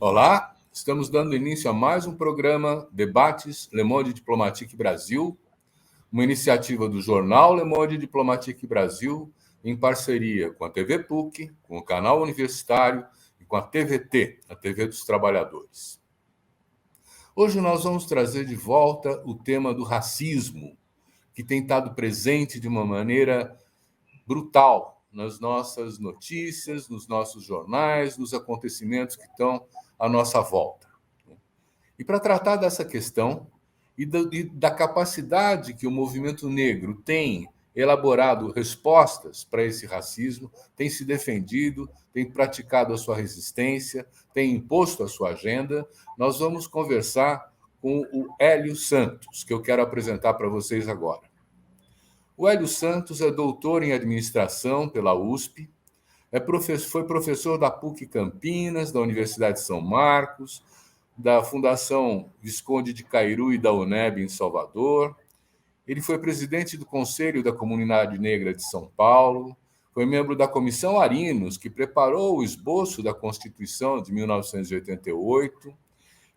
Olá, estamos dando início a mais um programa Debates Le Monde Diplomatique Brasil, uma iniciativa do jornal Le Monde Diplomatique Brasil, em parceria com a TV PUC, com o canal universitário e com a TVT, a TV dos Trabalhadores. Hoje nós vamos trazer de volta o tema do racismo, que tem estado presente de uma maneira brutal nas nossas notícias, nos nossos jornais, nos acontecimentos que estão à nossa volta. E para tratar dessa questão e da capacidade que o movimento negro tem elaborado respostas para esse racismo, tem se defendido, tem praticado a sua resistência, tem imposto a sua agenda, nós vamos conversar com o Hélio Santos, que eu quero apresentar para vocês agora. O Hélio Santos é doutor em administração pela USP, foi professor da PUC Campinas, da Universidade de São Marcos, da Fundação Visconde de Cairu e da UNEB em Salvador. Ele foi presidente do Conselho da Comunidade Negra de São Paulo, foi membro da Comissão Arinos, que preparou o esboço da Constituição de 1988,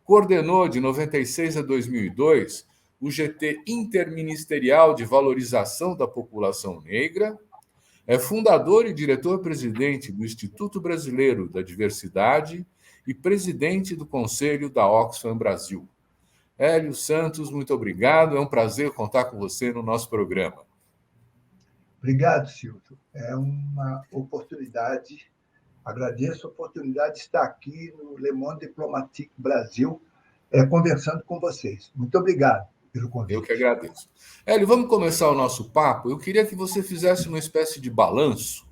coordenou de 96 a 2002 o GT Interministerial de Valorização da População Negra, é fundador e diretor-presidente do Instituto Brasileiro da Diversidade e presidente do Conselho da Oxfam Brasil. Hélio Santos, muito obrigado. É um prazer contar com você no nosso programa. Obrigado, Silvio. É uma oportunidade, agradeço a oportunidade de estar aqui no Le Monde Diplomatique Brasil, conversando com vocês. Muito obrigado pelo convite. Eu que agradeço. Hélio, vamos começar o nosso papo. Eu queria que você fizesse uma espécie de balanço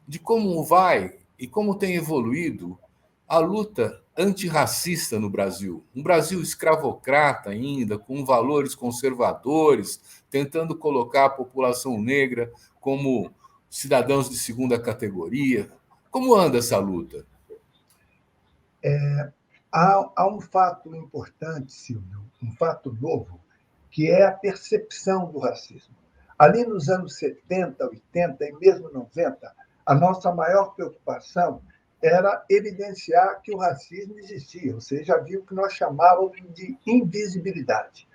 de como vai e como tem evoluído a luta antirracista no Brasil. Um Brasil escravocrata ainda, com valores conservadores, tentando colocar a população negra como cidadãos de segunda categoria. Como anda essa luta? Há um fato importante, Silvio, um fato novo, que é a percepção do racismo. Ali nos anos 70, 80 e mesmo 90, a nossa maior preocupação era evidenciar que o racismo existia, ou seja, havia o que nós chamávamos de invisibilidade.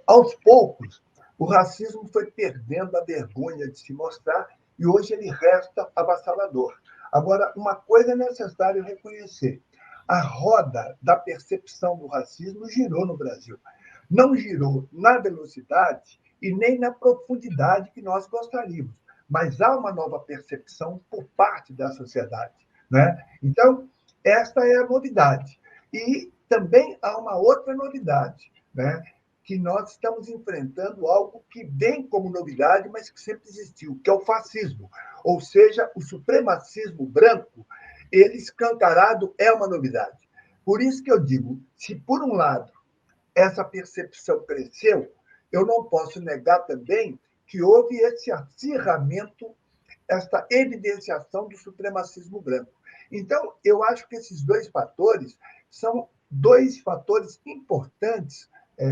Aos poucos, o racismo foi perdendo a vergonha de se mostrar e hoje ele resta avassalador. Agora, uma coisa é necessário reconhecer: a roda da percepção do racismo girou no Brasil. Não girou na velocidade e nem na profundidade que nós gostaríamos, mas há uma nova percepção por parte da sociedade, né? Então, esta é a novidade. E também há uma outra novidade, né? Que nós estamos enfrentando algo que vem como novidade, mas que sempre existiu, que é o fascismo, ou seja, o supremacismo branco, ele escancarado é uma novidade. Por isso que eu digo, se por um lado essa percepção cresceu, eu não posso negar também que houve esse acirramento, essa evidenciação do supremacismo branco. Então, eu acho que esses dois fatores são dois fatores importantes,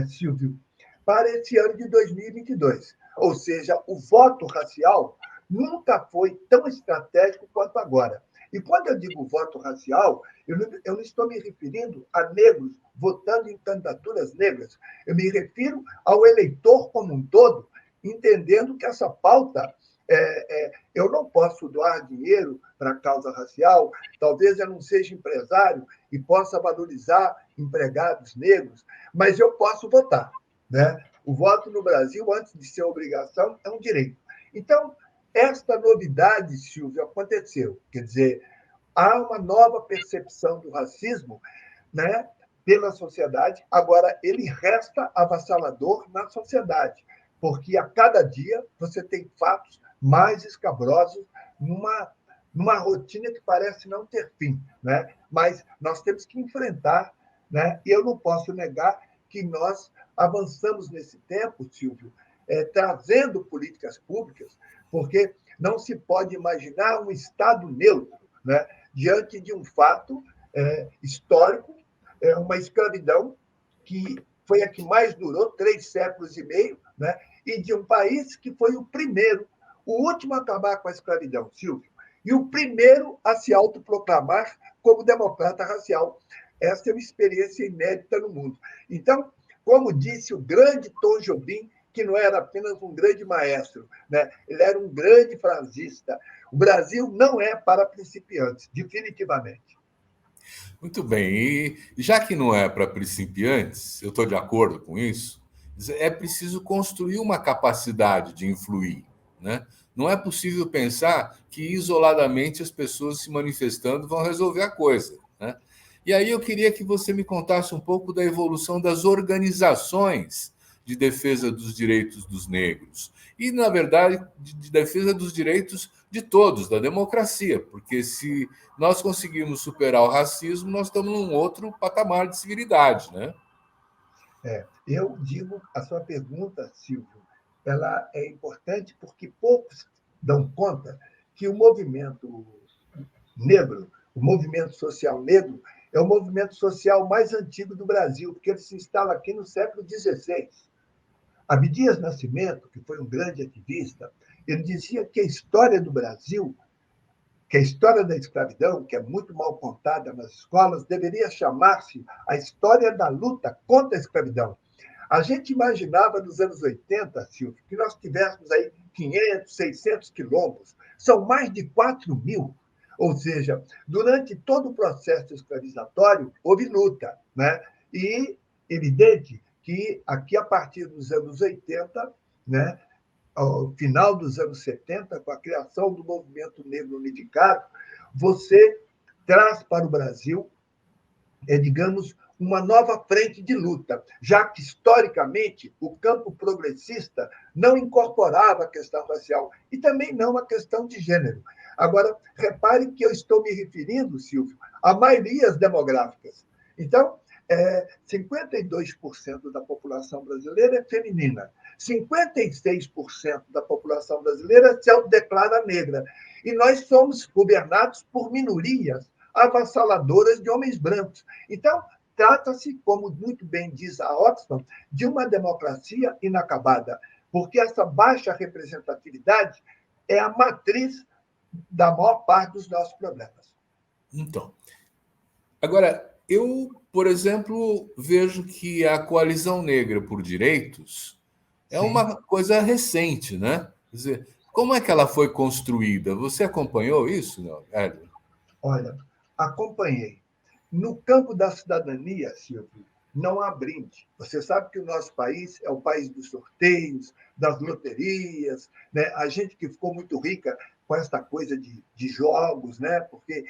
Silvio, para esse ano de 2022. Ou seja, o voto racial nunca foi tão estratégico quanto agora. E quando eu digo voto racial, eu não estou me referindo a negros votando em candidaturas negras. Eu me refiro ao eleitor como um todo, entendendo que essa pauta, eu não posso doar dinheiro para a causa racial, talvez eu não seja empresário e possa valorizar empregados negros, mas eu posso votar, né? O voto no Brasil, antes de ser obrigação, é um direito. Então, esta novidade, Silvio, aconteceu. Quer dizer, há uma nova percepção do racismo, né, pela sociedade. Agora, ele resta avassalador na sociedade, porque a cada dia você tem fatos mais escabrosos numa rotina que parece não ter fim, né? Mas nós temos que enfrentar, né? E eu não posso negar que nós avançamos nesse tempo, Silvio, trazendo políticas públicas, porque não se pode imaginar um Estado neutro, né, diante de um fato histórico, uma escravidão que foi a que mais durou, 3 séculos e meio, né, e de um país que foi o primeiro, o último a acabar com a escravidão, Silvio, e o primeiro a se autoproclamar como democrata racial. Essa é uma experiência inédita no mundo. Então, como disse o grande Tom Jobim, que não era apenas um grande maestro, né? Ele era um grande frasista. O Brasil não é para principiantes, definitivamente. Muito bem. E já que não é para principiantes, eu estou de acordo com isso, é preciso construir uma capacidade de influir, né? Não é possível pensar que isoladamente as pessoas se manifestando vão resolver a coisa, né? E aí eu queria que você me contasse um pouco da evolução das organizações de defesa dos direitos dos negros e, na verdade, de defesa dos direitos de todos, da democracia, porque se nós conseguirmos superar o racismo, nós estamos num outro patamar de civilidade, né? Eu digo, a sua pergunta, Silvio, ela é importante porque poucos dão conta que o movimento negro, o movimento social negro, é o movimento social mais antigo do Brasil, porque ele se instala aqui no século XVI. Abdias Nascimento, que foi um grande ativista, ele dizia que a história do Brasil, que a história da escravidão, que é muito mal contada nas escolas, deveria chamar-se a história da luta contra a escravidão. A gente imaginava nos anos 80, Silvio, que nós tivéssemos aí 500, 600 quilômetros. São mais de 4.000. Ou seja, durante todo o processo escravizatório, houve luta. Né? E evidente que aqui, a partir dos anos 80, né, ao final dos anos 70, com a criação do movimento negro unificado, você traz para o Brasil, digamos, uma nova frente de luta, já que, historicamente, o campo progressista não incorporava a questão racial e também não a questão de gênero. Agora, repare que eu estou me referindo, Silvio, a maiorias demográficas. Então, 52% da população brasileira é feminina, 56% da população brasileira se autodeclara negra, e nós somos governados por minorias avassaladoras de homens brancos. Então, trata-se, como muito bem diz a Oxfam, de uma democracia inacabada, porque essa baixa representatividade é a matriz da maior parte dos nossos problemas. Então, agora, eu, por exemplo, vejo que a Coalizão Negra por Direitos é Sim. uma coisa recente, né? Quer dizer, como é que ela foi construída? Você acompanhou isso, não, Hélio? Olha, acompanhei. No campo da cidadania, Silvio, não há brinde. Você sabe que o nosso país é o país dos sorteios, das loterias, né? A gente que ficou muito rica com essa coisa de jogos, né? Porque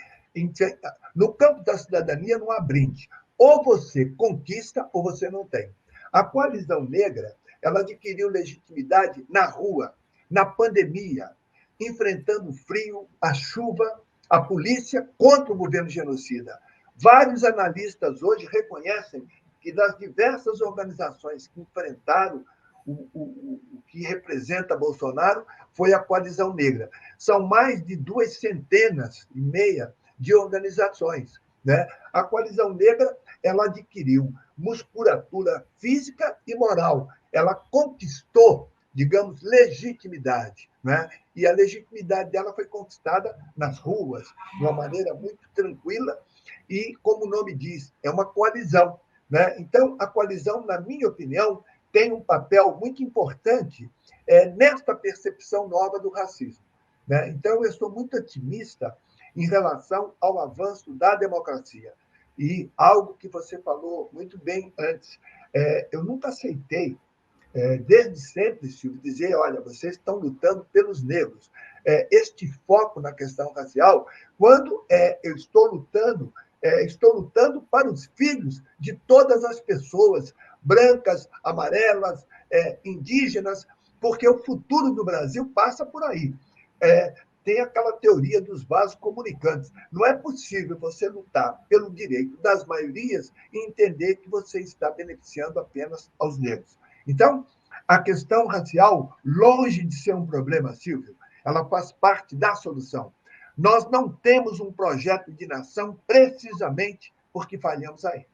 no campo da cidadania não há brinde. Ou você conquista ou você não tem. A coalizão negra, ela adquiriu legitimidade na rua, na pandemia, enfrentando o frio, a chuva, a polícia contra o governo genocida. Vários analistas hoje reconhecem que das diversas organizações que enfrentaram o que representa Bolsonaro foi a Coalizão Negra. São mais de 250 de organizações. Né? A Coalizão Negra ela adquiriu musculatura física e moral. Ela conquistou, digamos, legitimidade. Né? E a legitimidade dela foi conquistada nas ruas, de uma maneira muito tranquila, e, como o nome diz, é uma coalizão. Né? Então, a coalizão, na minha opinião, tem um papel muito importante nesta percepção nova do racismo. Né? Então, eu estou muito otimista em relação ao avanço da democracia. E algo que você falou muito bem antes, eu nunca aceitei desde sempre, Silvio, dizer, olha, vocês estão lutando pelos negros. Este foco na questão racial, quando eu estou lutando para os filhos de todas as pessoas, brancas, amarelas, indígenas, porque o futuro do Brasil passa por aí. Tem aquela teoria dos vasos comunicantes. Não é possível você lutar pelo direito das maiorias e entender que você está beneficiando apenas aos negros. Então, a questão racial, longe de ser um problema, Silvio, ela faz parte da solução. Nós não temos um projeto de nação precisamente porque falhamos aí.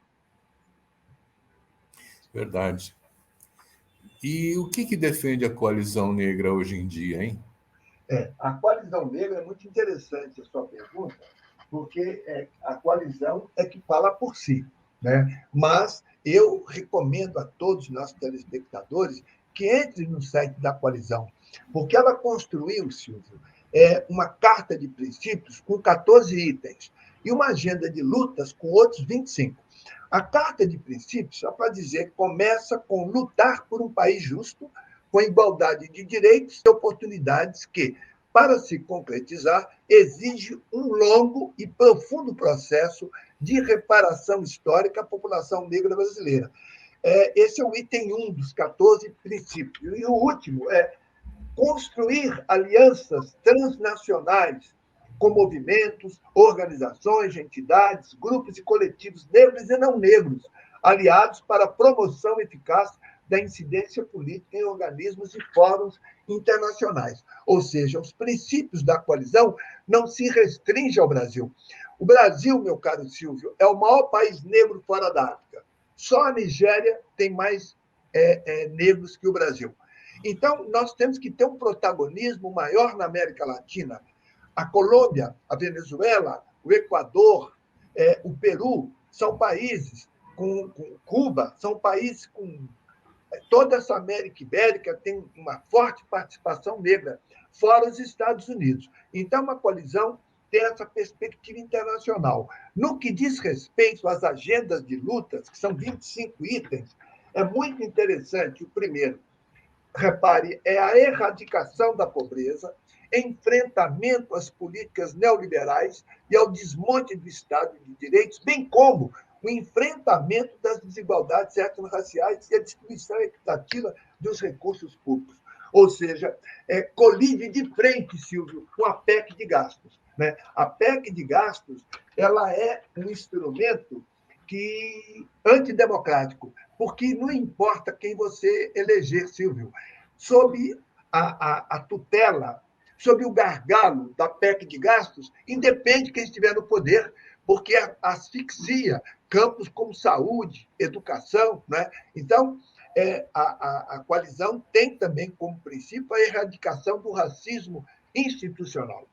Verdade. E o que defende a Coalizão Negra hoje em dia, hein? A coalizão negra é muito interessante a sua pergunta, porque a coalizão é que fala por si, né? Mas eu recomendo a todos os nossos telespectadores que entrem no site da coalizão, porque ela construiu, Silvio, uma carta de princípios com 14 itens e uma agenda de lutas com outros 25. A carta de princípios, só para dizer, começa com lutar por um país justo, com igualdade de direitos e oportunidades que, para se concretizar, exige um longo e profundo processo de reparação histórica à população negra brasileira. Esse é o item 1 dos 14 princípios. E o último é construir alianças transnacionais com movimentos, organizações, entidades, grupos e coletivos negros e não negros, aliados para a promoção eficaz da incidência política em organismos e fóruns internacionais. Ou seja, os princípios da coalizão não se restringem ao Brasil. O Brasil, meu caro Silvio, é o maior país negro fora da África. Só a Nigéria tem mais negros que o Brasil. Então, nós temos que ter um protagonismo maior na América Latina. A Colômbia, a Venezuela, o Equador, o Peru são países com Cuba, são países com toda essa América Ibérica tem uma forte participação negra, fora os Estados Unidos. Então, uma coalizão tem essa perspectiva internacional. No que diz respeito às agendas de lutas, que são 25 itens, é muito interessante. O primeiro, repare, é a erradicação da pobreza, enfrentamento às políticas neoliberais e ao desmonte do Estado de Direitos, bem como o enfrentamento das desigualdades étnico-raciais e a distribuição equitativa dos recursos públicos. Ou seja, colide de frente, Silvio, com a PEC de gastos. Né? A PEC de gastos ela é um instrumento antidemocrático, porque não importa quem você eleger, Silvio, sob a tutela, sob o gargalo da PEC de gastos, independe de quem estiver no poder, porque asfixia campos como saúde, educação. Né? Então, a coalizão tem também como princípio a erradicação do racismo institucional.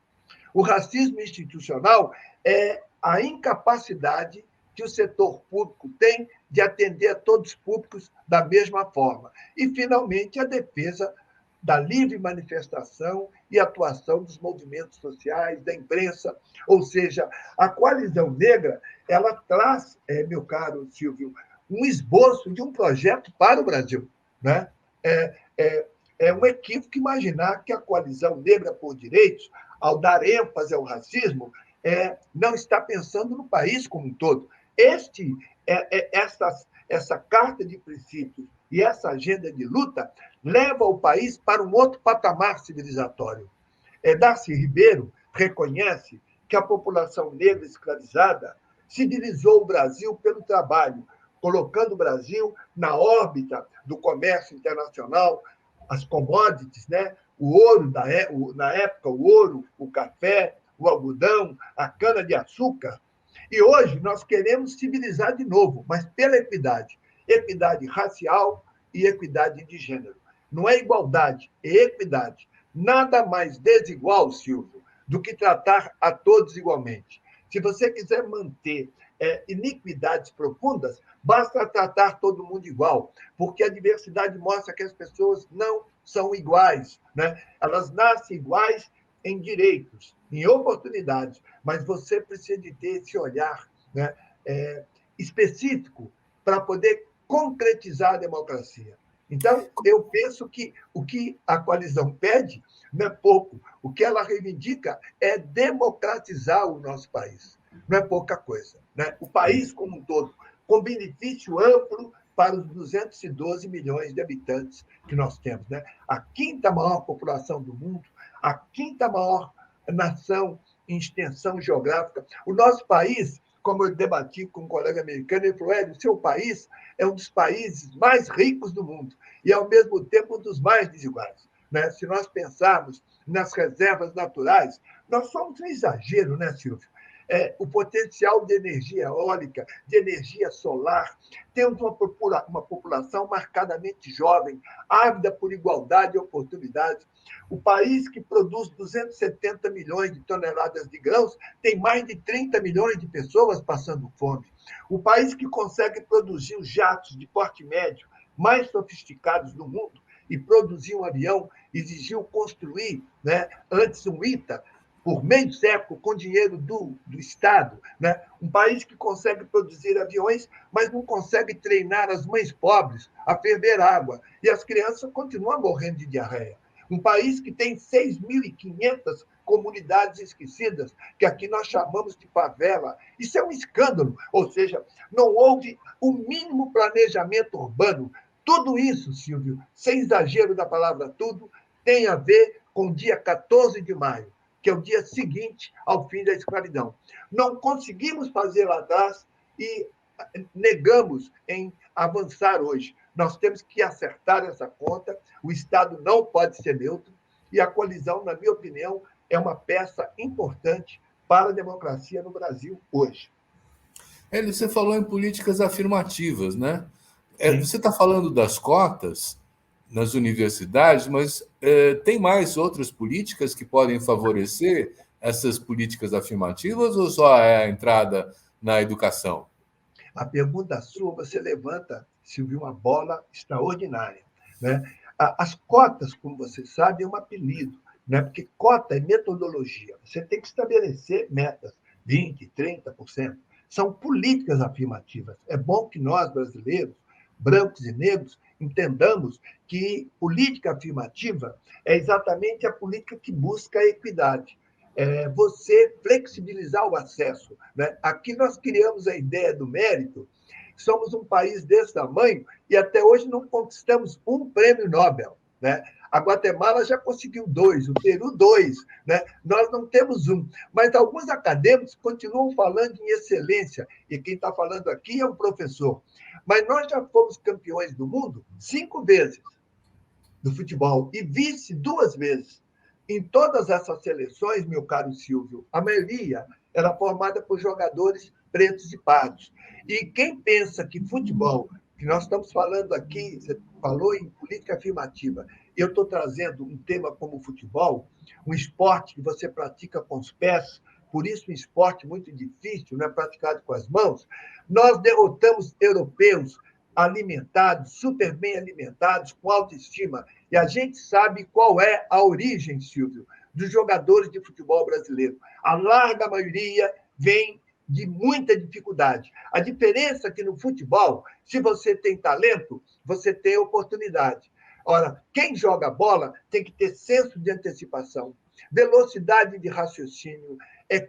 O racismo institucional é a incapacidade que o setor público tem de atender a todos os públicos da mesma forma. E, finalmente, a defesa da livre manifestação e atuação dos movimentos sociais, da imprensa. Ou seja, a coalizão negra ela traz, meu caro Silvio, um esboço de um projeto para o Brasil. Né? É um equívoco imaginar que a coalizão negra por direitos, ao dar ênfase ao racismo, não está pensando no país como um todo. Essa carta de princípios e essa agenda de luta leva o país para um outro patamar civilizatório. Darcy Ribeiro reconhece que a população negra escravizada civilizou o Brasil pelo trabalho, colocando o Brasil na órbita do comércio internacional, as commodities, né? O ouro, na época, o ouro, o café, o algodão, a cana-de-açúcar. E hoje nós queremos civilizar de novo, mas pela equidade. Equidade racial e equidade de gênero. Não é igualdade, é equidade. Nada mais desigual, Silvio, do que tratar a todos igualmente. Se você quiser manter iniquidades profundas, basta tratar todo mundo igual, porque a diversidade mostra que as pessoas não são iguais. Né? Elas nascem iguais em direitos, em oportunidades, mas você precisa de ter esse olhar, né, específico para poder concretizar a democracia. Então, eu penso que o que a coalizão pede não é pouco. O que ela reivindica é democratizar o nosso país. Não é pouca coisa. Né? O país como um todo, com benefício amplo para os 212 milhões de habitantes que nós temos. Né? A quinta maior população do mundo, a quinta maior nação em extensão geográfica. O nosso país, como eu debati com um colega americano, ele falou, o seu país é um dos países mais ricos do mundo e, ao mesmo tempo, um dos mais desiguais. Né? Se nós pensarmos nas reservas naturais, nós somos um exagero, né, Silvio? o potencial de energia eólica, de energia solar. Temos uma população marcadamente jovem, ávida por igualdade e oportunidades. O país que produz 270 milhões de toneladas de grãos tem mais de 30 milhões de pessoas passando fome. O país que consegue produzir os jatos de porte médio mais sofisticados do mundo e produzir um avião exigiu construir, né, antes um ITA, por meio século, com dinheiro do Estado. Né? Um país que consegue produzir aviões, mas não consegue treinar as mães pobres a ferver água. E as crianças continuam morrendo de diarreia. Um país que tem 6.500 comunidades esquecidas, que aqui nós chamamos de favela. Isso é um escândalo. Ou seja, não houve o mínimo planejamento urbano. Tudo isso, Silvio, sem exagero da palavra tudo, tem a ver com o dia 14 de maio, que é o dia seguinte ao fim da escravidão. Não conseguimos fazer lá atrás e negamos em avançar hoje. Nós temos que acertar essa conta, o Estado não pode ser neutro, e a coalizão, na minha opinião, é uma peça importante para a democracia no Brasil hoje. Você falou em políticas afirmativas, né? Sim. Você está falando das cotas nas universidades, mas tem mais outras políticas que podem favorecer essas políticas afirmativas ou só é a entrada na educação? A pergunta sua, você levanta, Silvio, uma bola extraordinária. Né? As cotas, como você sabe, é um apelido, né? Porque cota é metodologia. Você tem que estabelecer metas, 20%, 30%. São políticas afirmativas. É bom que nós, brasileiros, brancos e negros, entendamos que política afirmativa é exatamente a política que busca a equidade. Você flexibilizar o acesso. Né? Aqui nós criamos a ideia do mérito, somos um país desse tamanho e até hoje não conquistamos um prêmio Nobel. Né? A Guatemala já conseguiu 2, o Peru 2, né? Nós não temos um. Mas alguns acadêmicos continuam falando em excelência, e quem está falando aqui é um professor. Mas nós já fomos campeões do mundo 5 vezes do futebol e vice 2 vezes. Em todas essas seleções, meu caro Silvio, a maioria era formada por jogadores pretos e pardos. E quem pensa que futebol, que nós estamos falando aqui, você falou em política afirmativa, eu estou trazendo um tema como futebol, um esporte que você pratica com os pés, por isso um esporte muito difícil, não é praticado com as mãos. Nós derrotamos europeus alimentados, super bem alimentados, com autoestima. E a gente sabe qual é a origem, Silvio, dos jogadores de futebol brasileiro. A larga maioria vem de muita dificuldade. A diferença é que no futebol, se você tem talento, você tem oportunidade. Ora, quem joga bola tem que ter senso de antecipação, velocidade de raciocínio,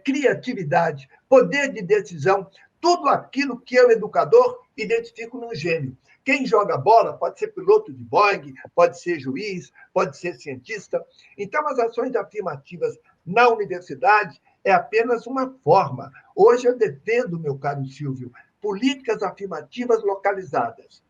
criatividade, poder de decisão, tudo aquilo que eu, educador, identifico num gênio. Quem joga bola pode ser piloto de Boeing, pode ser juiz, pode ser cientista. Então, as ações afirmativas na universidade é apenas uma forma. Hoje eu defendo, meu caro Silvio, políticas afirmativas localizadas.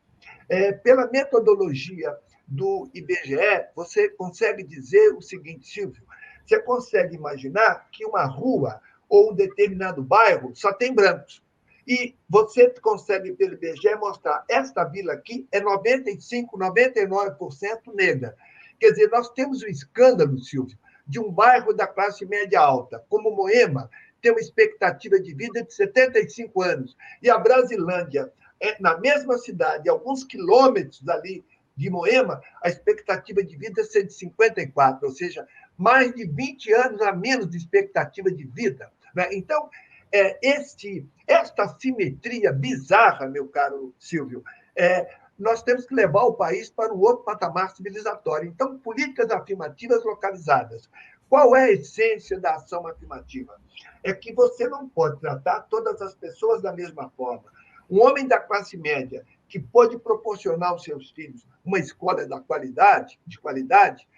Pela metodologia do IBGE, você consegue dizer o seguinte, Silvio, você consegue imaginar que uma rua ou um determinado bairro só tem brancos. E você consegue, pelo IBGE, mostrar esta vila aqui é 95%, 99% negra. Quer dizer, nós temos um escândalo, Silvio, de um bairro da classe média alta, como Moema, tem uma expectativa de vida de 75 anos. E a Brasilândia, na mesma cidade, alguns quilômetros dali de Moema, a expectativa de vida é ser de 54, ou seja, mais de 20 anos a menos de expectativa de vida. Né? Então, esta simetria bizarra, meu caro Silvio, nós temos que levar o país para um outro patamar civilizatório. Então, políticas afirmativas localizadas. Qual é a essência da ação afirmativa? É que você não pode tratar todas as pessoas da mesma forma. Um homem da classe média que pode proporcionar aos seus filhos uma escola de qualidade,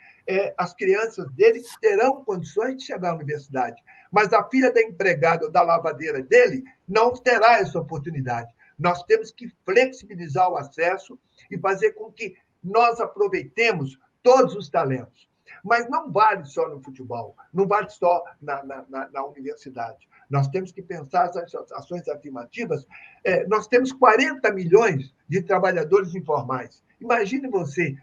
as crianças dele terão condições de chegar à universidade. Mas a filha da empregada ou da lavadeira dele não terá essa oportunidade. Nós temos que flexibilizar o acesso e fazer com que nós aproveitemos todos os talentos. Mas não vale só no futebol, não vale só na universidade. nós temos que pensar as ações afirmativas. Nós temos 40 milhões de trabalhadores informais. Imagine você,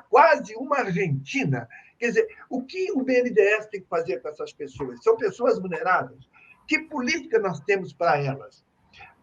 quase uma Argentina. Quer dizer, o que o BNDES tem que fazer com essas pessoas? São pessoas vulneráveis. Que política nós temos para elas?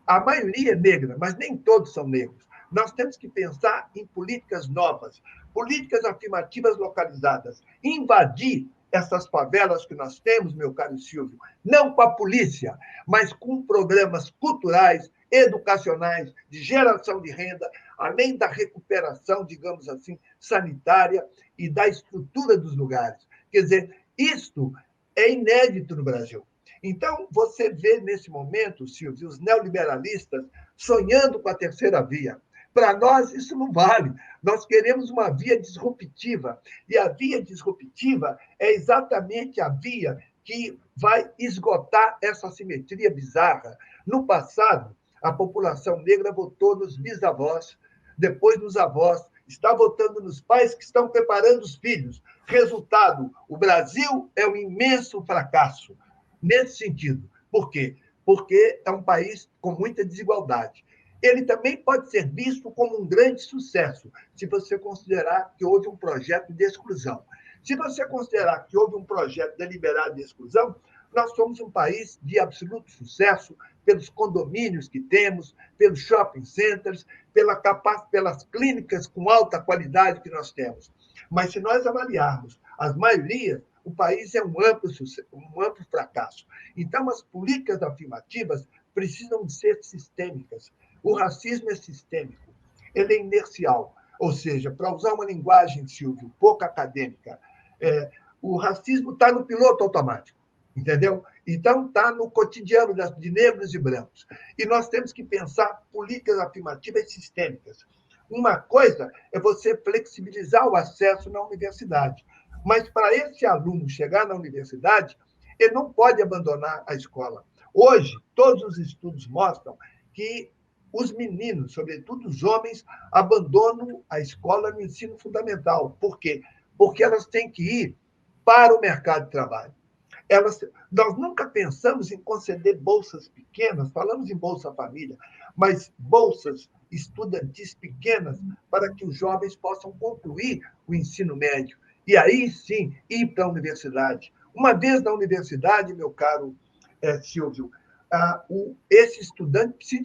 A maioria é negra, mas nem todos são negros. Nós temos que pensar em políticas novas, políticas afirmativas localizadas, invadir essas favelas que nós temos, meu caro Silvio, não com a polícia, mas com programas culturais, educacionais, de geração de renda, além da recuperação, digamos assim, sanitária e da estrutura dos lugares. Quer dizer, isto é inédito no Brasil. Então, você vê nesse momento, Silvio, os neoliberalistas sonhando com a terceira via. Para nós, isso não vale. Nós queremos uma via disruptiva. E a via disruptiva é exatamente a via que vai esgotar essa simetria bizarra. No passado, a população negra votou nos bisavós, depois nos avós, está votando nos pais que estão preparando os filhos. Resultado: o Brasil é um imenso fracasso. Nesse sentido. Por quê? Porque é um país com muita desigualdade. Ele também pode ser visto como um grande sucesso, se você considerar que houve um projeto de exclusão. Se você considerar que houve um projeto deliberado de exclusão, nós somos um país de absoluto sucesso pelos condomínios que temos, pelos shopping centers, pelas clínicas com alta qualidade que nós temos. Mas se nós avaliarmos as maiorias, o país é um amplo fracasso. Então, as políticas afirmativas precisam ser sistêmicas. O racismo é sistêmico, ele é inercial. Ou seja, para usar uma linguagem, Silvio, pouco acadêmica, o racismo está no piloto automático, entendeu? Então, está no cotidiano de negros e brancos. E nós temos que pensar políticas afirmativas sistêmicas. Uma coisa é você flexibilizar o acesso na universidade. Mas para esse aluno chegar na universidade, ele não pode abandonar a escola. Hoje, todos os estudos mostram que os meninos, sobretudo os homens, abandonam a escola no ensino fundamental. Por quê? Porque elas têm que ir para o mercado de trabalho. Nós nunca pensamos em conceder bolsas pequenas, falamos em Bolsa Família, mas bolsas estudantis pequenas para que os jovens possam concluir o ensino médio. E aí sim ir para a universidade. Uma vez na universidade, meu caro Silvio, esse estudante precisa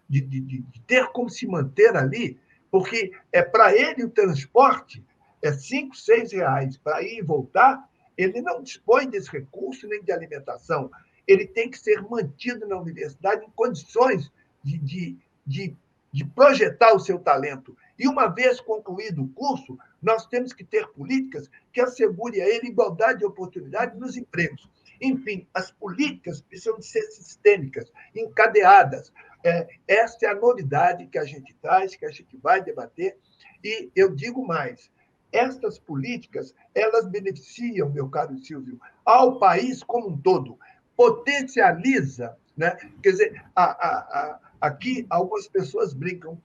de ter como se manter ali, porque para ele o transporte é 5, 6 reais para ir e voltar, ele não dispõe desse recurso nem de alimentação. Ele tem que ser mantido na universidade em condições de projetar o seu talento. E uma vez concluído o curso, nós temos que ter políticas que assegurem a ele igualdade de oportunidade nos empregos. Enfim, as políticas precisam de ser sistêmicas, encadeadas. Essa é a novidade que a gente traz, que a gente vai debater. E eu digo mais, estas políticas, elas beneficiam, meu caro Silvio, ao país como um todo, potencializa, né? Quer dizer, aqui algumas pessoas brincam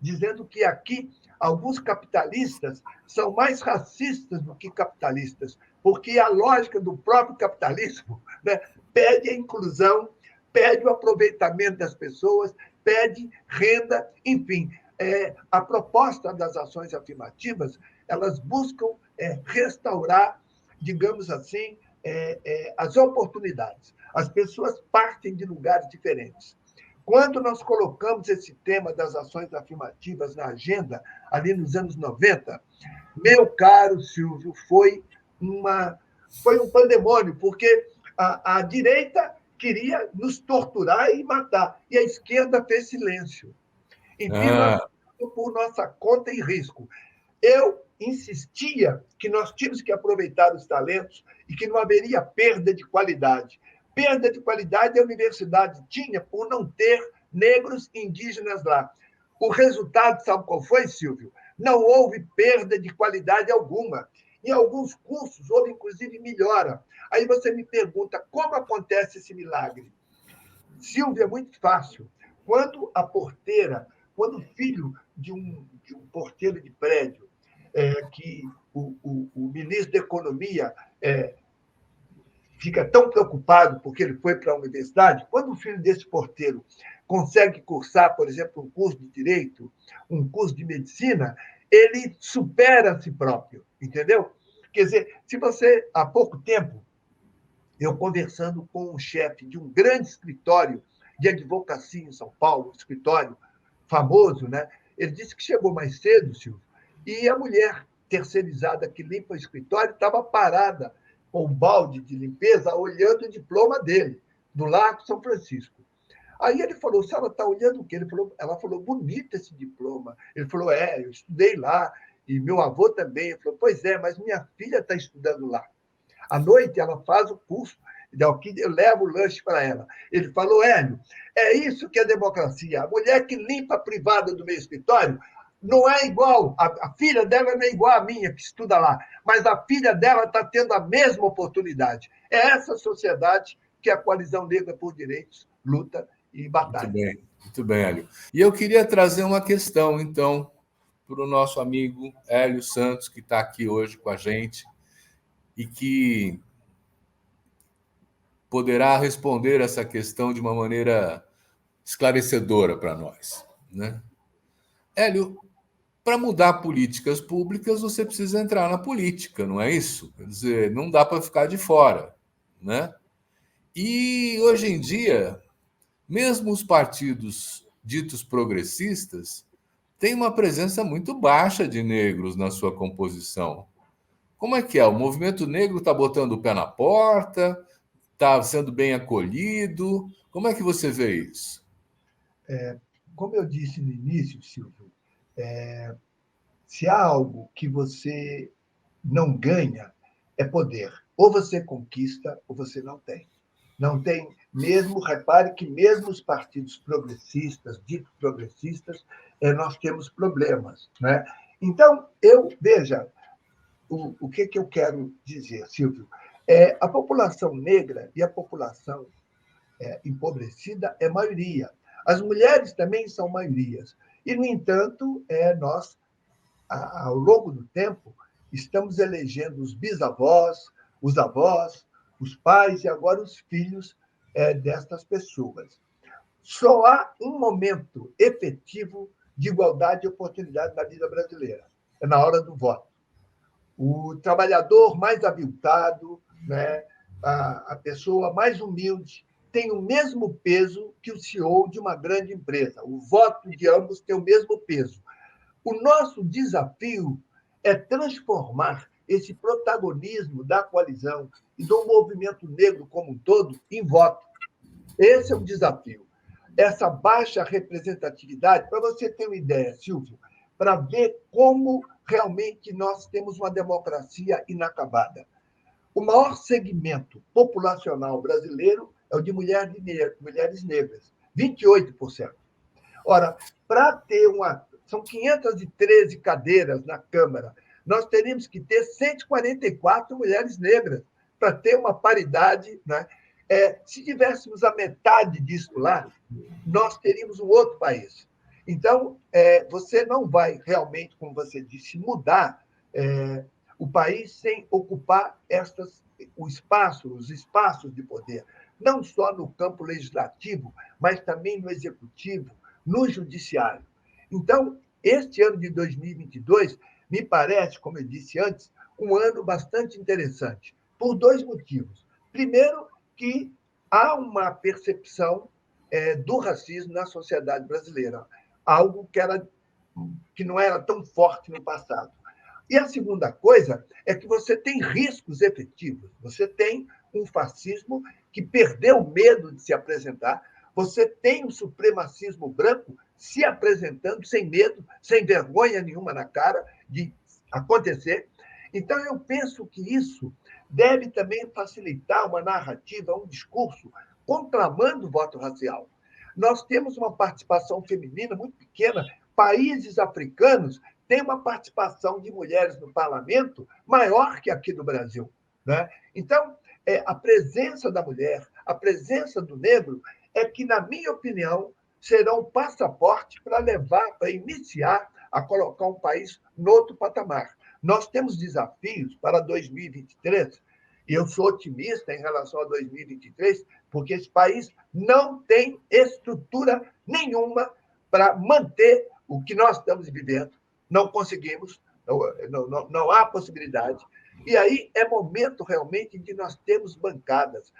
dizendo que aqui alguns capitalistas são mais racistas do que capitalistas, porque a lógica do próprio capitalismo, né, pede a inclusão, pede o aproveitamento das pessoas, pede renda, enfim. A proposta das ações afirmativas, elas buscam restaurar, digamos assim, as oportunidades. As pessoas partem de lugares diferentes. Quando nós colocamos esse tema das ações afirmativas na agenda, ali nos anos 90, meu caro Silvio, foi um pandemônio, porque a direita queria nos torturar e matar, e a esquerda fez silêncio. Enfim, nós estamos por nossa conta e risco. Eu insistia que nós tínhamos que aproveitar os talentos e que não haveria perda de qualidade. Perda de qualidade a universidade tinha por não ter negros indígenas lá. O resultado, sabe qual foi, Silvio? Não houve perda de qualidade alguma. Em alguns cursos, houve, inclusive, melhora. Aí você me pergunta, como acontece esse milagre? Silvio, é muito fácil. Quando o filho de um porteiro de prédio, que o ministro da Economia fica tão preocupado porque ele foi para a universidade, quando o filho desse porteiro consegue cursar, por exemplo, um curso de direito, um curso de medicina, ele supera a si próprio, entendeu? Quer dizer, se você, há pouco tempo, eu conversando com um chefe de um grande escritório de advocacia em São Paulo, um escritório famoso, né? Ele disse que chegou mais cedo, Silvio, e a mulher terceirizada que limpa o escritório estava parada com um balde de limpeza olhando o diploma dele, do Largo São Francisco. Aí ele falou, se ela está olhando o quê? Ela falou, bonito esse diploma. Ele falou, eu estudei lá, e meu avô também. Ele falou, pois é, mas minha filha está estudando lá. À noite, ela faz o curso, eu levo o lanche para ela. Ele falou, Hélio, é isso que é democracia. A mulher que limpa a privada do meu escritório não é igual, a filha dela não é igual à minha, que estuda lá, mas a filha dela está tendo a mesma oportunidade. É essa sociedade que a Coalizão Negra por Direitos luta e batalha. Muito bem, Hélio. E eu queria trazer uma questão, então, para o nosso amigo Hélio Santos, que está aqui hoje com a gente e que poderá responder essa questão de uma maneira esclarecedora para nós, né? Hélio, para mudar políticas públicas, você precisa entrar na política, não é isso? Quer dizer, não dá para ficar de fora, né? E hoje em dia, mesmo os partidos ditos progressistas têm uma presença muito baixa de negros na sua composição. Como é que é? O movimento negro está botando o pé na porta? Está sendo bem acolhido? Como é que você vê isso? Como eu disse no início, Silvio, se há algo que você não ganha, é poder. Ou você conquista, ou você não tem. Não tem mesmo, repare que mesmo os partidos progressistas, ditos progressistas, nós temos problemas. Né? Então, veja, o que eu quero dizer, Silvio? A população negra e a população empobrecida é maioria. As mulheres também são maiorias. E, no entanto, nós, ao longo do tempo, estamos elegendo os bisavós, os avós, os pais e agora os filhos destas pessoas. Só há um momento efetivo de igualdade de oportunidade na vida brasileira. É na hora do voto. O trabalhador mais aviltado, né, a pessoa mais humilde, tem o mesmo peso que o CEO de uma grande empresa. O voto de ambos tem o mesmo peso. O nosso desafio é transformar esse protagonismo da coalizão e do movimento negro como um todo em voto. Esse é o desafio. Essa baixa representatividade, para você ter uma ideia, Silvio, para ver como realmente nós temos uma democracia inacabada. O maior segmento populacional brasileiro é o de mulheres negras, 28%. Ora, para ter são 513 cadeiras na Câmara. Nós teríamos que ter 144 mulheres negras para ter uma paridade. Né? Se tivéssemos a metade disso lá, nós teríamos um outro país. Então, você não vai realmente, como você disse, mudar o país sem ocupar os espaços de poder, não só no campo legislativo, mas também no executivo, no judiciário. Então, este ano de 2022 me parece, como eu disse antes, um ano bastante interessante, por dois motivos. Primeiro, que há uma percepção do racismo na sociedade brasileira, algo que não era tão forte no passado. E a segunda coisa é que você tem riscos efetivos. Você tem um fascismo que perdeu o medo de se apresentar. Você tem o supremacismo branco se apresentando sem medo, sem vergonha nenhuma na cara de acontecer. Então, eu penso que isso deve também facilitar uma narrativa, um discurso conclamando o voto racial. Nós temos uma participação feminina muito pequena. Países africanos têm uma participação de mulheres no parlamento maior que aqui no Brasil. Né? Então, a presença da mulher, a presença do negro, é que, na minha opinião, será um passaporte para levar, para iniciar a colocar um país no outro patamar. Nós temos desafios para 2023 E eu sou otimista em relação a 2023, porque esse país não tem estrutura nenhuma para manter o que nós estamos vivendo. Não conseguimos, não há possibilidade. E aí é momento realmente de nós termos bancadas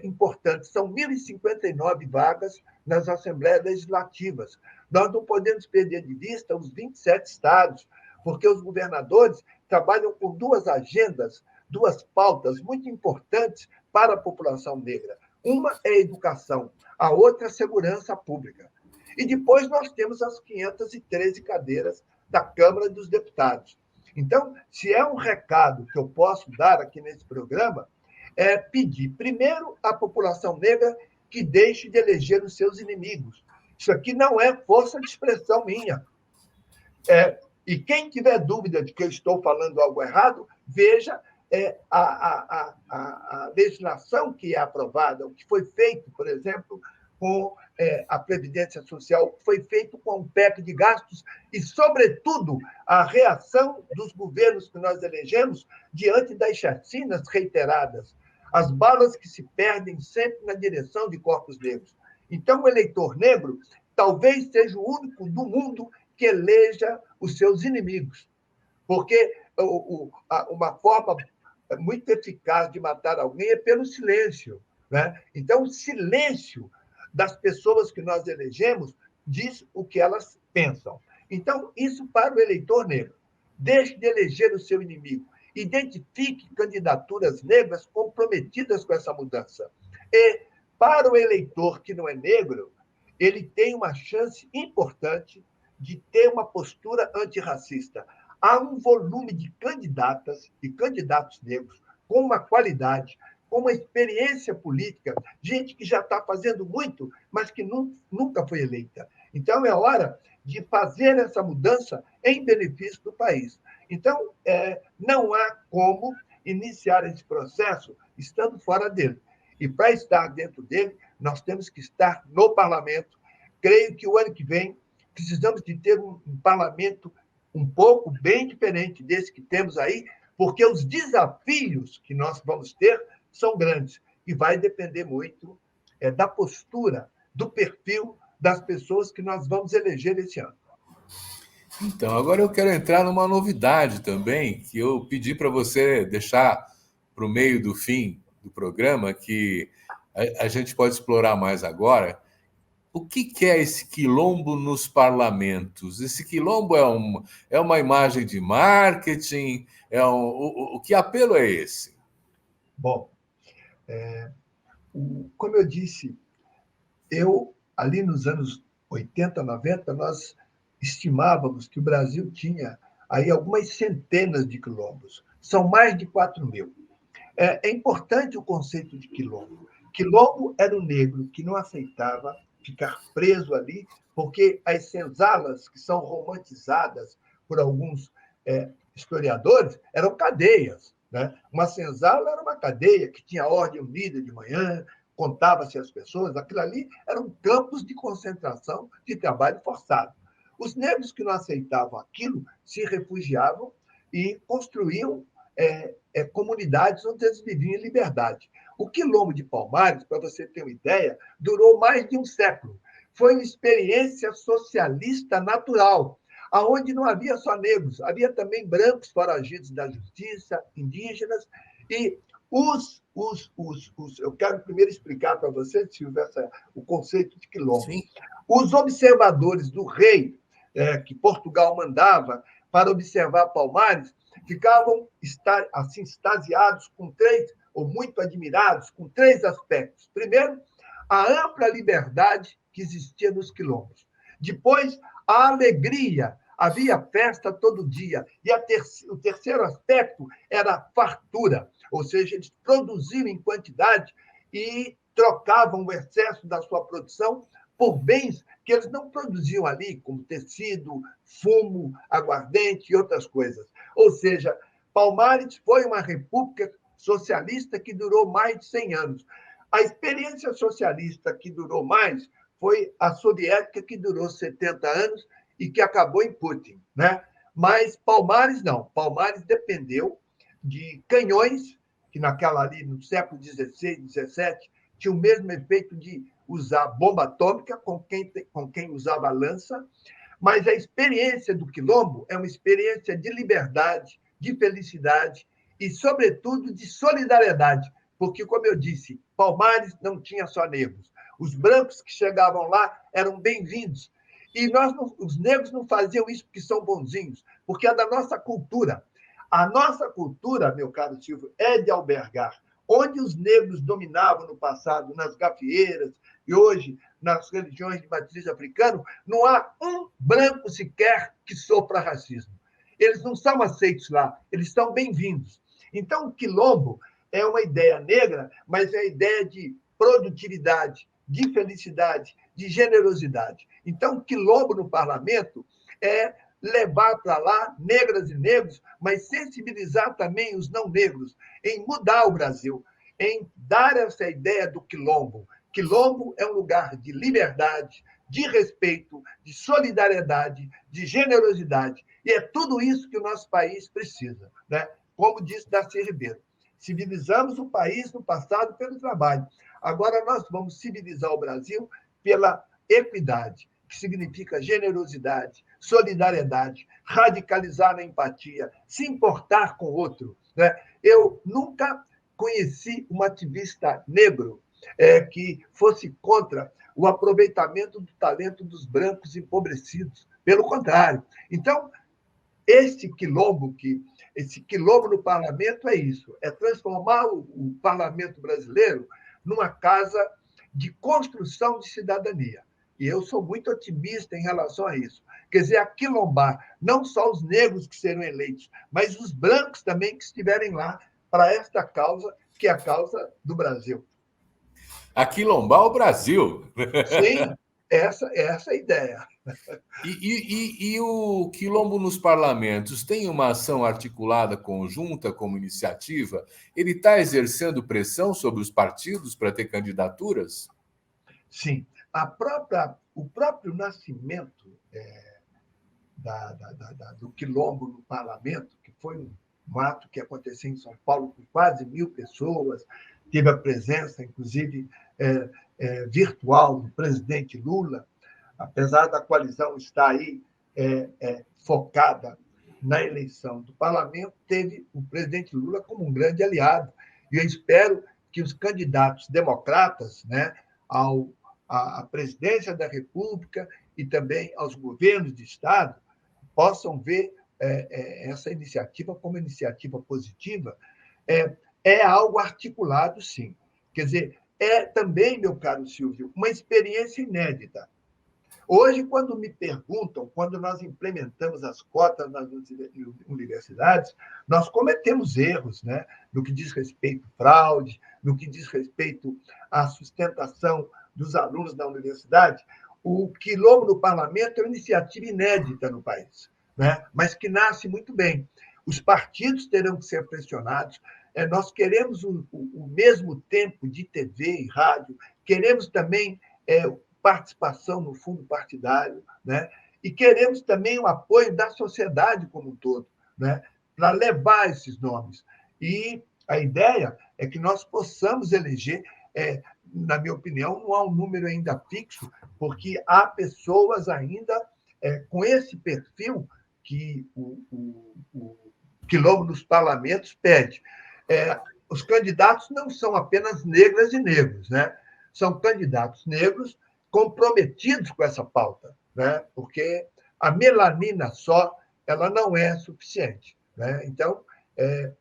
importantes. São 1.059 vagas nas assembleias legislativas. Nós não podemos perder de vista os 27 estados, porque os governadores trabalham com duas agendas, duas pautas muito importantes para a população negra. Uma é a educação, a outra é a segurança pública. E depois nós temos as 513 cadeiras da Câmara dos Deputados. Então, se é um recado que eu posso dar aqui nesse programa, é pedir, primeiro, à população negra que deixe de eleger os seus inimigos. Isso aqui não é força de expressão minha. E quem tiver dúvida de que eu estou falando algo errado, veja a legislação que é aprovada, o que foi feito, por exemplo, com a Previdência Social, o que foi feito com o PEC de gastos e, sobretudo, a reação dos governos que nós elegemos diante das chacinas reiteradas, as balas que se perdem sempre na direção de corpos negros. Então, o eleitor negro talvez seja o único do mundo que eleja os seus inimigos, porque uma forma muito eficaz de matar alguém é pelo silêncio, né? Então, o silêncio das pessoas que nós elegemos diz o que elas pensam. Então, isso para o eleitor negro. Deixe de eleger o seu inimigo. Identifique candidaturas negras comprometidas com essa mudança. E, para o eleitor que não é negro, ele tem uma chance importante de ter uma postura antirracista. Há um volume de candidatas e candidatos negros com uma qualidade, com uma experiência política, gente que já está fazendo muito, mas que nunca foi eleita. Então, é hora de fazer essa mudança em benefício do país. Então, não há como iniciar esse processo estando fora dele. E, para estar dentro dele, nós temos que estar no parlamento. Creio que o ano que vem precisamos de ter um parlamento um pouco bem diferente desse que temos aí, porque os desafios que nós vamos ter são grandes e vai depender muito da postura, do perfil das pessoas que nós vamos eleger esse ano. Então, agora eu quero entrar numa novidade também, que eu pedi para você deixar para o meio do fim do programa, que a gente pode explorar mais agora. O que é esse quilombo nos parlamentos? Esse quilombo é uma imagem de marketing? Que apelo é esse? Bom, como eu disse, ali nos anos 80, 90, nós estimávamos que o Brasil tinha aí algumas centenas de quilombos. São mais de 4.000. É importante o conceito de quilombo. Quilombo era o negro que não aceitava ficar preso ali, porque as senzalas, que são romantizadas por alguns historiadores, eram cadeias. Né? Uma senzala era uma cadeia que tinha ordem unida de manhã, contava-se as pessoas, aquilo ali eram campos de concentração de trabalho forçado. Os negros que não aceitavam aquilo se refugiavam e construíam comunidades onde eles viviam em liberdade. O Quilombo de Palmares, para você ter uma ideia, durou mais de um século. Foi uma experiência socialista natural, aonde não havia só negros, havia também brancos foragidos da justiça, indígenas, e eu quero primeiro explicar para você, Silvio, o conceito de quilombo. Sim. Os observadores do rei, que Portugal mandava para observar Palmares, ficavam assim extasiados com três, ou muito admirados com três aspectos. Primeiro, a ampla liberdade que existia nos quilombos. Depois, a alegria. Havia festa todo dia. E o terceiro aspecto era a fartura, ou seja, eles produziam em quantidade e trocavam o excesso da sua produção por bens que eles não produziam ali, como tecido, fumo, aguardente e outras coisas. Ou seja, Palmares foi uma república socialista que durou mais de 100 anos. A experiência socialista que durou mais foi a soviética, que durou 70 anos e que acabou em Putin. Né? Mas Palmares não. Palmares dependeu de canhões que naquela ali, no século XVI, XVII, tinha o mesmo efeito de usar bomba atômica com quem usava lança, mas a experiência do Quilombo é uma experiência de liberdade, de felicidade e, sobretudo, de solidariedade, porque, como eu disse, Palmares não tinha só negros. Os brancos que chegavam lá eram bem-vindos. E os negros não faziam isso porque são bonzinhos, porque é da nossa cultura. A nossa cultura, meu caro Silvio, é de albergar. Onde os negros dominavam no passado, nas gafieiras, e hoje nas religiões de matriz africana, não há um branco sequer que sofra racismo. Eles não são aceitos lá, eles são bem-vindos. Então, o quilombo é uma ideia negra, mas é a ideia de produtividade, de felicidade, de generosidade. Então, o quilombo no parlamento é levar para lá negras e negros, mas sensibilizar também os não negros em mudar o Brasil, em dar essa ideia do quilombo. Quilombo é um lugar de liberdade, de respeito, de solidariedade, de generosidade. E é tudo isso que o nosso país precisa, né? Como disse Darcy Ribeiro. Civilizamos o país no passado pelo trabalho. Agora nós vamos civilizar o Brasil pela equidade, que significa generosidade, solidariedade, radicalizar na empatia, se importar com o outro, né? Eu nunca conheci um ativista negro que fosse contra o aproveitamento do talento dos brancos empobrecidos. Pelo contrário. Então, esse quilombo no parlamento é isso, é transformar o parlamento brasileiro numa casa de construção de cidadania. E eu sou muito otimista em relação a isso. Quer dizer, aquilombar não só os negros que serão eleitos, mas os brancos também que estiverem lá para esta causa, que é a causa do Brasil. Aquilombar o Brasil. Sim, essa é a ideia. E o Quilombo nos parlamentos tem uma ação articulada conjunta como iniciativa? Ele está exercendo pressão sobre os partidos para ter candidaturas? Sim. O próprio nascimento do Quilombo no parlamento, que foi um ato que aconteceu em São Paulo com quase 1.000 pessoas, teve a presença, inclusive, virtual do presidente Lula, apesar da coalizão estar aí focada na eleição do parlamento, teve o presidente Lula como um grande aliado. E eu espero que os candidatos democratas, né, à presidência da República e também aos governos de Estado, possam ver essa iniciativa como iniciativa positiva. É algo articulado, sim. Quer dizer, é também, meu caro Silvio, uma experiência inédita. Hoje, quando me perguntam, quando nós implementamos as cotas nas universidades, nós cometemos erros, né? No que diz respeito à fraude, no que diz respeito à sustentação dos alunos da universidade. O Quilombo no parlamento é uma iniciativa inédita no país, né? Mas que nasce muito bem. Os partidos terão que ser pressionados. Nós queremos o mesmo tempo de TV e rádio, queremos também participação no fundo partidário, né? E queremos também o apoio da sociedade como um todo, né? Para levar esses nomes. E a ideia é que nós possamos eleger, na minha opinião, não há um número ainda fixo, porque há pessoas ainda com esse perfil que o Quilombo nos parlamentos pede. Os candidatos não são apenas negras e negros, né? São candidatos negros comprometidos com essa pauta, né? Porque a melanina só ela não é suficiente, né? Então,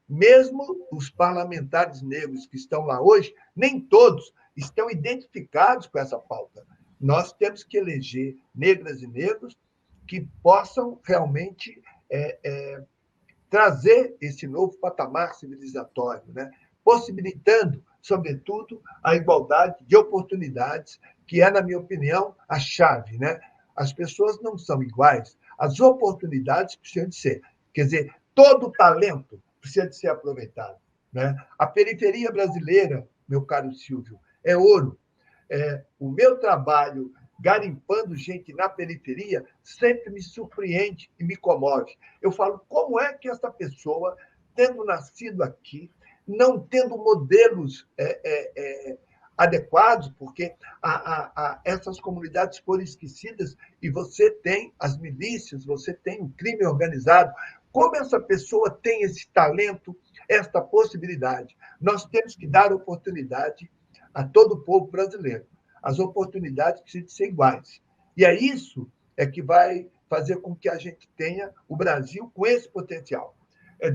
mesmo os parlamentares negros que estão lá hoje, nem todos estão identificados com essa pauta. Nós temos que eleger negras e negros que possam realmente trazer esse novo patamar civilizatório, né? Possibilitando, sobretudo, a igualdade de oportunidades, que é, na minha opinião, a chave, né? As pessoas não são iguais, as oportunidades precisam de ser. Quer dizer, todo talento precisa de ser aproveitado, né? A periferia brasileira, meu caro Silvio, é ouro. O meu trabalho garimpando gente na periferia sempre me surpreende e me comove. Eu falo, como é que essa pessoa, tendo nascido aqui, não tendo modelos adequados, porque essas comunidades foram esquecidas e você tem as milícias, você tem o crime organizado. Como essa pessoa tem esse talento, esta possibilidade? Nós temos que dar oportunidade a todo o povo brasileiro. As oportunidades precisam ser iguais. E é isso que vai fazer com que a gente tenha o Brasil com esse potencial.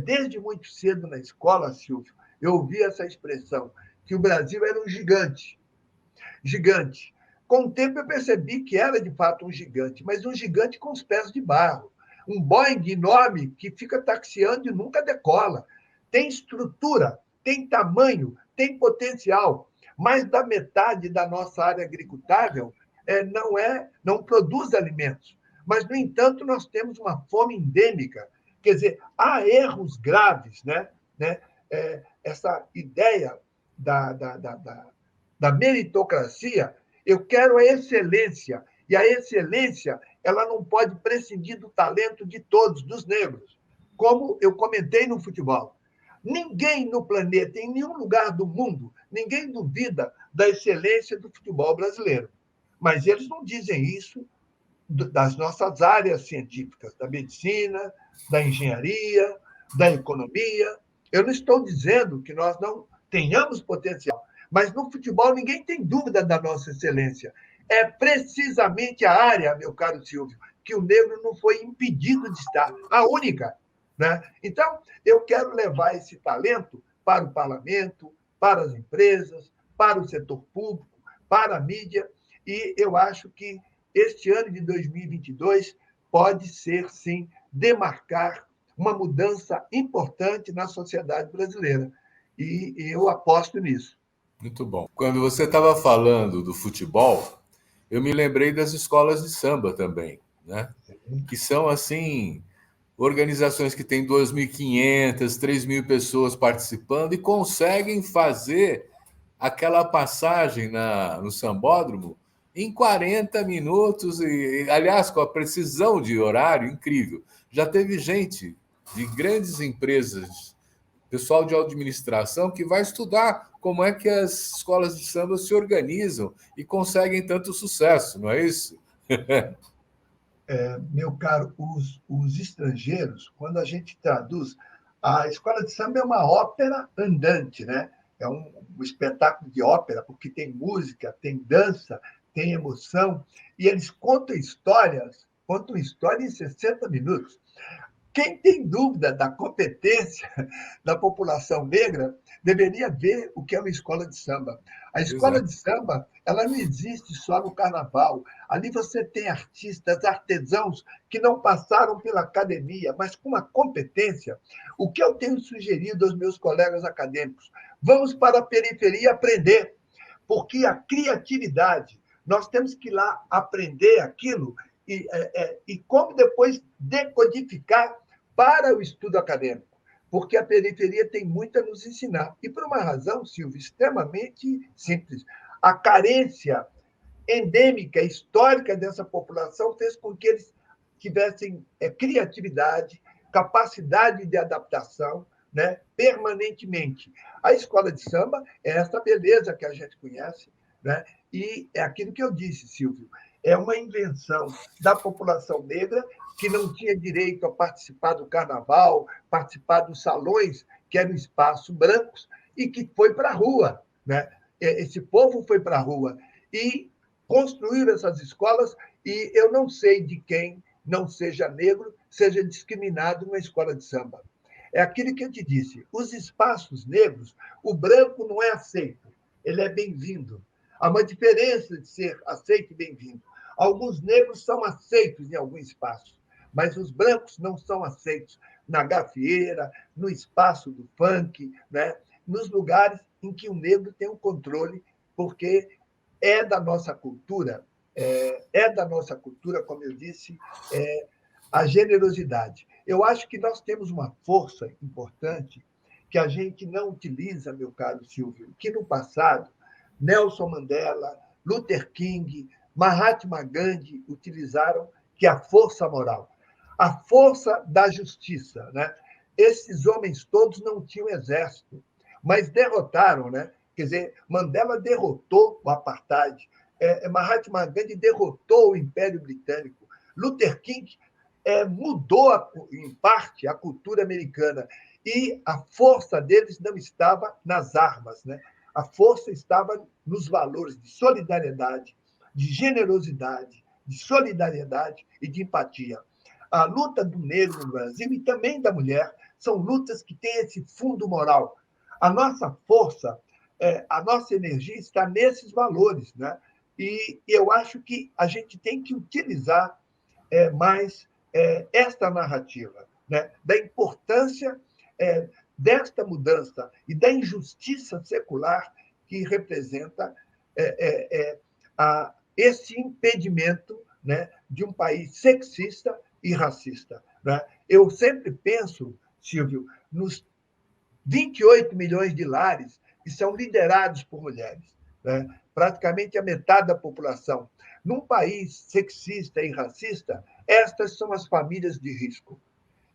Desde muito cedo na escola, Silvio, eu ouvi essa expressão, que o Brasil era um gigante. Gigante. Com o tempo eu percebi que era, de fato, um gigante, mas um gigante com os pés de barro. Um Boeing enorme que fica taxiando e nunca decola. Tem estrutura, tem tamanho, tem potencial. Mais da metade da nossa área agricultável não produz alimentos. Mas, no entanto, nós temos uma fome endêmica. Quer dizer, há erros graves, né? Essa ideia da meritocracia, eu quero a excelência. E a excelência, ela não pode prescindir do talento de todos, dos negros. Como eu comentei no futebol. Ninguém no planeta, em nenhum lugar do mundo, ninguém duvida da excelência do futebol brasileiro. Mas eles não dizem isso das nossas áreas científicas, da medicina, da engenharia, da economia. Eu não estou dizendo que nós não tenhamos potencial, mas no futebol ninguém tem dúvida da nossa excelência. É precisamente a área, meu caro Silvio, que o negro não foi impedido de estar, a única. Né? Então, eu quero levar esse talento para o parlamento, para as empresas, para o setor público, para a mídia, e eu acho que este ano de 2022 pode ser, sim, demarcar uma mudança importante na sociedade brasileira. E eu aposto nisso. Muito bom. Quando você estava falando do futebol, eu me lembrei das escolas de samba também, né? Que são, assim, organizações que têm 2.500, 3.000 pessoas participando e conseguem fazer aquela passagem no sambódromo em 40 minutos, aliás, com a precisão de horário incrível. Já teve gente de grandes empresas, pessoal de administração, que vai estudar como é que as escolas de samba se organizam e conseguem tanto sucesso, não é isso? Meu caro, os estrangeiros, quando a gente traduz, a escola de samba é uma ópera andante, né? É um espetáculo de ópera, porque tem música, tem dança, tem emoção, e eles contam histórias em 60 minutos. Quem tem dúvida da competência da população negra deveria ver o que é uma escola de samba. A escola Exato. de samba, ela não existe só no carnaval. Ali você tem artistas, artesãos que não passaram pela academia, mas com uma competência. O que eu tenho sugerido aos meus colegas acadêmicos? Vamos para a periferia aprender, porque a criatividade, nós temos que ir lá aprender aquilo e como depois decodificar para o estudo acadêmico, porque a periferia tem muito a nos ensinar. E por uma razão, Silvio, extremamente simples. A carência endêmica, histórica dessa população fez com que eles tivessem criatividade, capacidade de adaptação, né, permanentemente. A escola de samba é essa beleza que a gente conhece, né, e é aquilo que eu disse, Silvio, é uma invenção da população negra que não tinha direito a participar do carnaval, participar dos salões, que eram espaços brancos, e que foi para a rua. Né? Esse povo foi para a rua e construíram essas escolas, e eu não sei de quem não seja negro, seja discriminado numa escola de samba. É aquilo que eu te disse, os espaços negros, o branco não é aceito, ele é bem-vindo. Há uma diferença de ser aceito e bem-vindo. Alguns negros são aceitos em algum espaço, mas os brancos não são aceitos na gafieira, no espaço do funk, né? Nos lugares em que o negro tem o controle, porque é da nossa cultura, da nossa cultura, como eu disse, a generosidade. Eu acho que nós temos uma força importante que a gente não utiliza, meu caro Silvio, que no passado Nelson Mandela, Luther King, Mahatma Gandhi utilizaram, que é a força moral, a força da justiça. Né? Esses homens todos não tinham exército. mas derrotaram, né? Quer dizer, Mandela derrotou o apartheid, Mahatma Gandhi derrotou o Império Britânico, Luther King mudou, em parte, a cultura americana, e a força deles não estava nas armas, né? A força estava nos valores de solidariedade, de generosidade, de solidariedade e de empatia. A luta do negro no Brasil e também da mulher são lutas que têm esse fundo moral. A nossa força, a nossa energia está nesses valores, né? E eu acho que a gente tem que utilizar mais esta narrativa, né? Da importância desta mudança e da injustiça secular que representa esse impedimento, né, de um país sexista e racista. Né? Eu sempre penso, Silvio, nos 28 milhões de lares que são liderados por mulheres, né? Praticamente a metade da população. Num país sexista e racista, estas são as famílias de risco.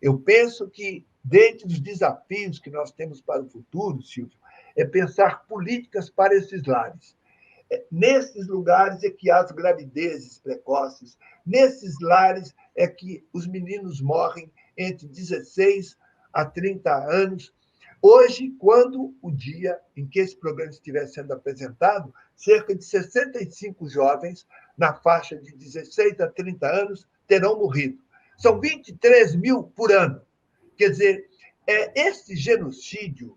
Eu penso que, dentre os desafios que nós temos para o futuro, Silvio, é pensar políticas para esses lares. Nesses lugares é que há as gravidezes precoces, nesses lares é que os meninos morrem entre 16 a 30 anos. Hoje, quando o dia em que esse programa estiver sendo apresentado, cerca de 65 jovens na faixa de 16 a 30 anos terão morrido. São 23 mil por ano. Quer dizer, esse genocídio,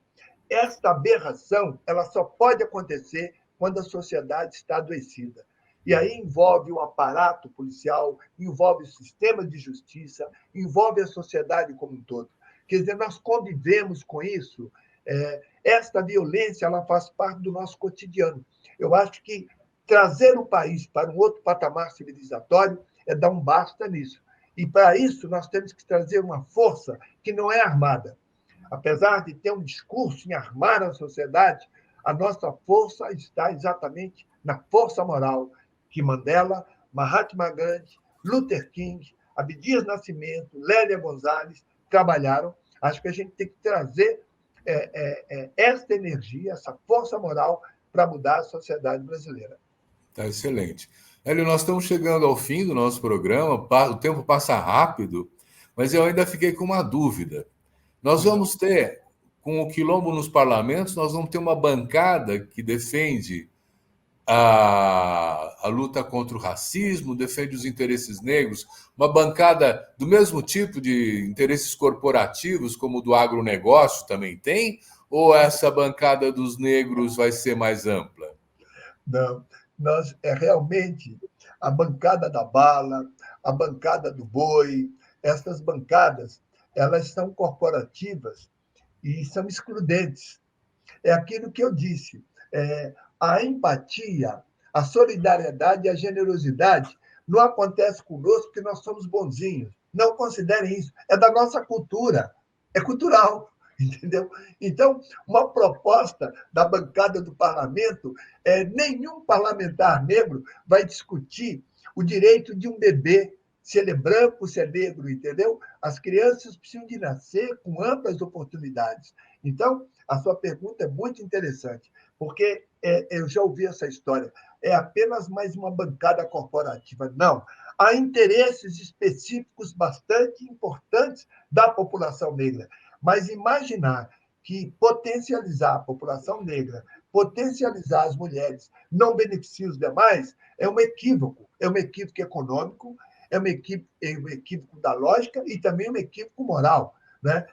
esta aberração, ela só pode acontecer quando a sociedade está adoecida. E aí envolve o aparato policial, envolve o sistema de justiça, envolve a sociedade como um todo. Quer dizer, nós convivemos com isso. Esta violência ela faz parte do nosso cotidiano. Eu acho que trazer o país para um outro patamar civilizatório é dar um basta nisso. E, para isso, nós temos que trazer uma força que não é armada. Apesar de ter um discurso em armar a sociedade, a nossa força está exatamente na força moral que Mandela, Mahatma Gandhi, Luther King, Abdias Nascimento, Lélia Gonzalez trabalharam. Acho que a gente tem que trazer esta energia, essa força moral para mudar a sociedade brasileira. Tá excelente. Hélio, nós estamos chegando ao fim do nosso programa, o tempo passa rápido, mas eu ainda fiquei com uma dúvida. Nós vamos ter, com o Quilombo nos parlamentos, nós vamos ter uma bancada que defende a luta contra o racismo, defende os interesses negros, uma bancada do mesmo tipo de interesses corporativos, como o do agronegócio também tem, ou essa bancada dos negros vai ser mais ampla? Não, nós realmente a bancada da bala, a bancada do boi, essas bancadas, elas são corporativas e são excludentes. É aquilo que eu disse, a empatia, a solidariedade e a generosidade não acontece conosco porque nós somos bonzinhos. Não considerem isso. É da nossa cultura. É cultural. Entendeu? Então, uma proposta da bancada do parlamento, nenhum parlamentar negro vai discutir o direito de um bebê, se ele é branco, se é negro, entendeu? As crianças precisam de nascer com amplas oportunidades. Então, a sua pergunta é muito interessante, porque eu já ouvi essa história. É apenas mais uma bancada corporativa. Não. Há interesses específicos bastante importantes da população negra. Mas imaginar que potencializar a população negra, potencializar as mulheres, não beneficia os demais, é um equívoco. É um equívoco econômico, é um equívoco da lógica e também um equívoco moral. Né?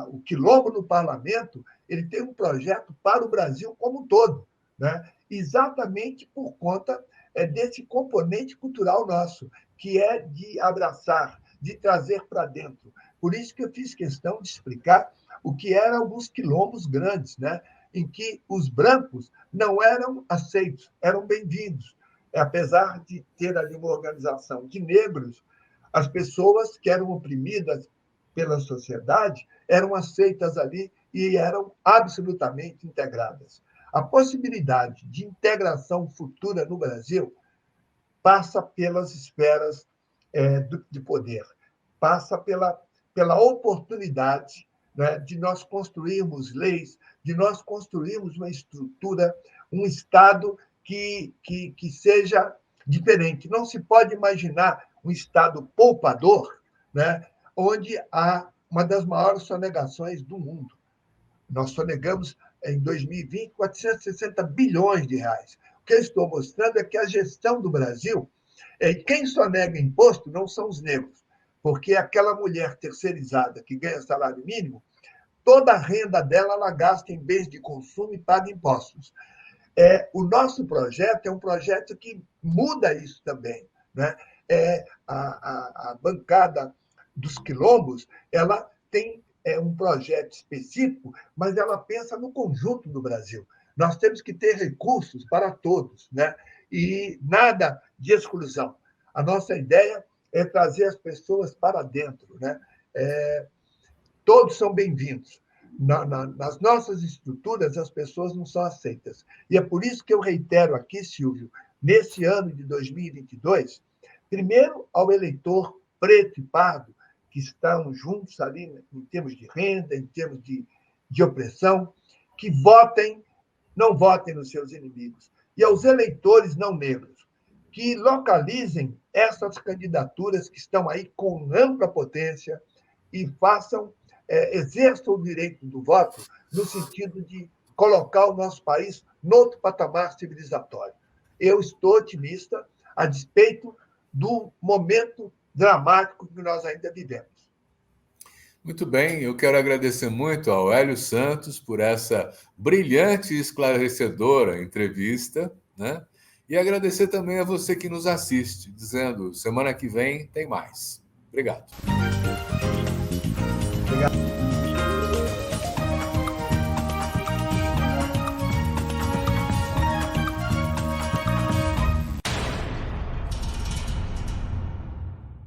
O Quilombo no parlamento ele tem um projeto para o Brasil como um todo, né? Exatamente por conta desse componente cultural nosso, que é de abraçar, de trazer para dentro. Por isso que eu fiz questão de explicar o que eram alguns quilombos grandes, né? Em que os brancos não eram aceitos, eram bem-vindos. Apesar de ter ali uma organização de negros, as pessoas que eram oprimidas pela sociedade eram aceitas ali e eram absolutamente integradas. A possibilidade de integração futura no Brasil passa pelas esferas de poder, passa pela oportunidade né, de nós construirmos leis, de nós construirmos uma estrutura, um Estado que seja diferente. Não se pode imaginar um Estado poupador, né, onde há uma das maiores sonegações do mundo. Nós sonegamos, em 2020, 460 bilhões de reais. O que eu estou mostrando é que a gestão do Brasil, quem sonega imposto não são os negros, porque aquela mulher terceirizada que ganha salário mínimo, toda a renda dela ela gasta em bens de consumo e paga impostos. O nosso projeto é um projeto que muda isso também, né? A bancada dos quilombos ela tem um projeto específico, mas ela pensa no conjunto do Brasil. Nós temos que ter recursos para todos, né? E nada de exclusão. A nossa ideia é trazer as pessoas para dentro, né? Todos são bem-vindos. Nas nossas estruturas, as pessoas não são aceitas. E é por isso que eu reitero aqui, Silvio, nesse ano de 2022, primeiro ao eleitor preto e pardo, que estão juntos ali em termos de renda, em termos de opressão, que votem, não votem nos seus inimigos. E aos eleitores não negros, que localizem essas candidaturas que estão aí com ampla potência e façam exerçam o direito do voto no sentido de colocar o nosso país noutro patamar civilizatório. Eu estou otimista a despeito do momento dramático que nós ainda vivemos. Muito bem, eu quero agradecer muito ao Hélio Santos por essa brilhante e esclarecedora entrevista, né? E agradecer também a você que nos assiste, dizendo, semana que vem tem mais. Obrigado. Obrigado.